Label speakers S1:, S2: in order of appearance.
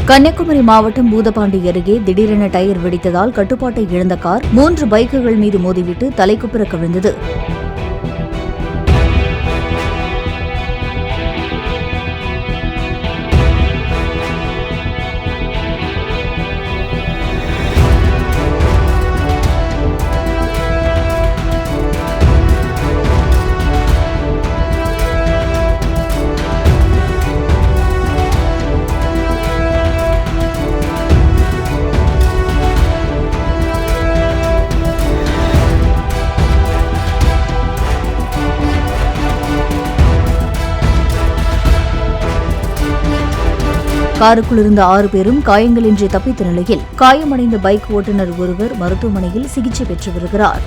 S1: கன்னியாகுமரி மாவட்டம் பூதப்பாண்டி அருகே திடீரென டயர் வெடித்ததால் கட்டுப்பாட்டை இழந்த கார் 3 பைக்குகள் மீது மோதிவிட்டு தலைக்குப்புற கவிழ்ந்தது. காருக்குள் இருந்த 6 பேரும் காயங்களின்றி தப்பித்த நிலையில் காயமடைந்த பைக் ஓட்டுநர் ஒருவர் மருத்துவமனையில் சிகிச்சை பெற்று வருகிறார்.